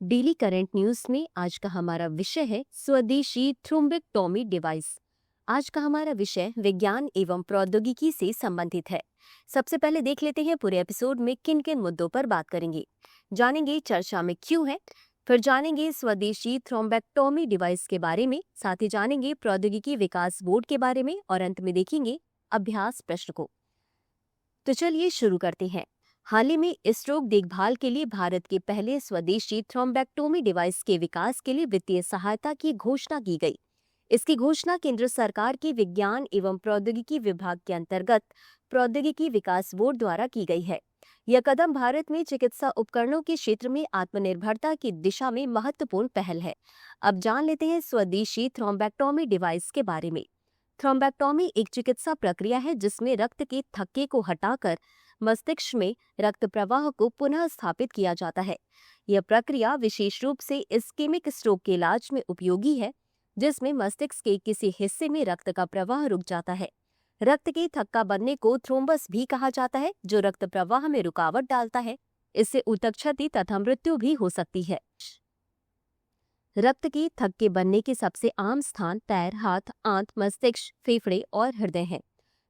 Daily current news में आज का हमारा विषय है स्वदेशी थ्रोम्बेक्टोमी डिवाइस। आज का हमारा विषय विज्ञान एवं प्रौद्योगिकी से संबंधित है। सबसे पहले देख लेते हैं पूरे एपिसोड में किन किन मुद्दों पर बात करेंगे। जानेंगे चर्चा में क्यों है, फिर जानेंगे स्वदेशी थ्रोम्बेक्टोमी डिवाइस के बारे में, साथ ही जानेंगे प्रौद्योगिकी विकास बोर्ड के बारे में और अंत में देखेंगे अभ्यास प्रश्न को। तो चलिए शुरू करते हैं। हाल ही में स्ट्रोक देखभाल के लिए भारत के पहले स्वदेशी थ्रोम्बेक्टोमी डिवाइस के विकास के लिए वित्तीय सहायता की घोषणा की गई। इसकी घोषणा केंद्र सरकार के विज्ञान एवं प्रौद्योगिकी विभाग के अंतर्गत प्रौद्योगिकी विकास बोर्ड द्वारा की गई है। यह कदम भारत में चिकित्सा उपकरणों के क्षेत्र में आत्मनिर्भरता की दिशा में महत्वपूर्ण पहल है। अब जान लेते हैं स्वदेशी थ्रोम्बेक्टोमी डिवाइस के बारे में। थ्रोम्बेक्टोमी एक चिकित्सा प्रक्रिया है जिसमें रक्त के थक्के को हटाकर मस्तिष्क में रक्त प्रवाह को पुनः स्थापित किया जाता है। यह प्रक्रिया विशेष रूप से इस्केमिक स्ट्रोक के इलाज में उपयोगी है, जिसमें मस्तिष्क के किसी हिस्से में रक्त का प्रवाह रुक जाता है। रक्त के थक्का बनने को थ्रोम्बस भी कहा जाता है, जो रक्त प्रवाह में रुकावट डालता है। इससे ऊतक क्षति तथा मृत्यु भी हो सकती है। रक्त के थक्के बनने के सबसे आम स्थान पैर, हाथ, आंत, मस्तिष्क, फेफड़े और हृदय हैं।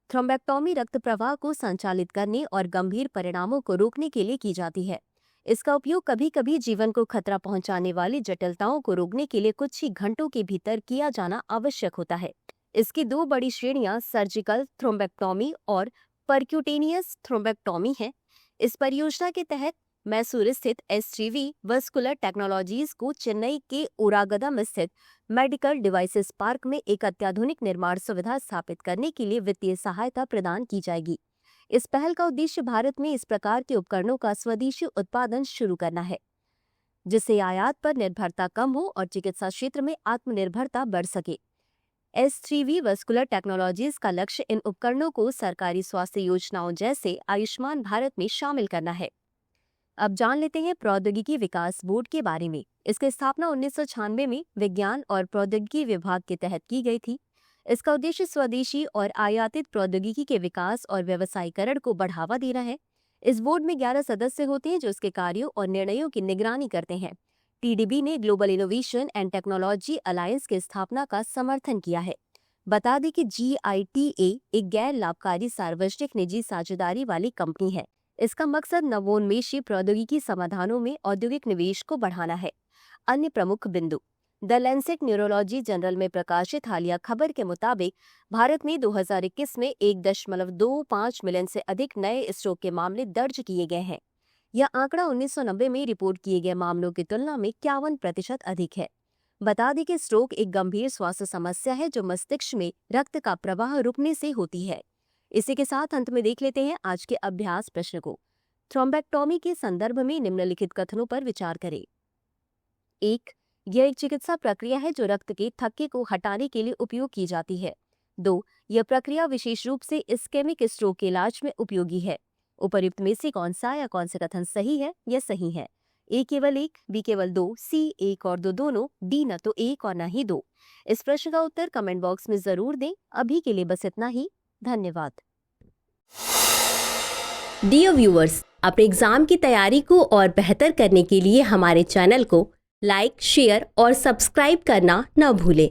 थ्रोम्बेक्टोमी रक्त प्रवाह को संचालित करने और गंभीर परिणामों को रोकने के लिए की जाती है। इसका उपयोग कभी कभी जीवन को खतरा पहुंचाने वाली जटिलताओं को रोकने के लिए कुछ ही घंटों के भीतर किया जाना आवश्यक होता है। इसकी दो बड़ी श्रेणियां सर्जिकल थ्रोम्बेक्टोमी और परक्यूटेनियस थ्रोम्बेक्टोमी है। इस परियोजना के तहत मैसूर स्थित एसटीवी वस्कुलर टेक्नोलॉजीज को चेन्नई के उरागदम स्थित मेडिकल डिवाइसेस पार्क में एक अत्याधुनिक निर्माण सुविधा स्थापित करने के लिए वित्तीय सहायता प्रदान की जाएगी। इस पहल का उद्देश्य भारत में इस प्रकार के उपकरणों का स्वदेशी उत्पादन शुरू करना है, जिससे आयात पर निर्भरता कम हो और चिकित्सा क्षेत्र में आत्मनिर्भरता बढ़ सके। एस3वी वस्कुलर टेक्नोलॉजीज का लक्ष्य इन उपकरणों को सरकारी स्वास्थ्य योजनाओं जैसे आयुष्मान भारत में शामिल करना है। अब जान लेते हैं प्रौद्योगिकी विकास बोर्ड के बारे में। इसकी स्थापना 1996 में विज्ञान और प्रौद्योगिकी विभाग के तहत की गई थी। इसका उद्देश्य स्वदेशी और आयातित प्रौद्योगिकी के विकास और व्यवसायीकरण को बढ़ावा देना है। इस बोर्ड में 11 सदस्य होते हैं जो इसके कार्यों और निर्णयों की निगरानी करते हैं। टीडीबी ने global innovation and technology alliance की स्थापना का समर्थन किया है। बता दें कि GITA एक गैर लाभकारी सार्वजनिक निजी साझेदारी वाली कंपनी है। इसका मकसद नवोन्मेषी प्रौद्योगिकी समाधानों में औद्योगिक निवेश को बढ़ाना है। अन्य प्रमुख बिंदु। द लैंसेट न्यूरोलॉजी जर्नल में प्रकाशित हालिया खबर के मुताबिक भारत में 2021 में 1.25 मिलियन से अधिक नए स्ट्रोक के मामले दर्ज किए गए हैं। यह आंकड़ा 1990 में रिपोर्ट किए गए मामलों की तुलना में 51% अधिक है। बता दें कि स्ट्रोक एक गंभीर स्वास्थ्य समस्या है जो मस्तिष्क में रक्त का प्रवाह रुकने से होती है। इसी के साथ अंत में देख लेते हैं आज के अभ्यास प्रश्न को। थ्रोम्बेक्टोमी के संदर्भ में निम्नलिखित कथनों पर विचार करें। 1. यह एक चिकित्सा प्रक्रिया है जो रक्त के थक्के को हटाने के लिए उपयोग की जाती है। 2. यह प्रक्रिया विशेष रूप से इस्केमिक स्ट्रोक के इलाज में उपयोगी है। उपर्युक्त में से कौन सा या कौन से कथन सही है या सही है? A केवल 1, B केवल 2, C 1 और 2 दोनों, D न तो 1 और न ही 2। इस प्रश्न का उत्तर कमेंट बॉक्स में जरूर दें। अभी के लिए बस इतना ही। धन्यवाद। डियर व्यूअर्स, अपने एग्जाम की तैयारी को और बेहतर करने के लिए हमारे चैनल को लाइक, शेयर और सब्सक्राइब करना न भूलें।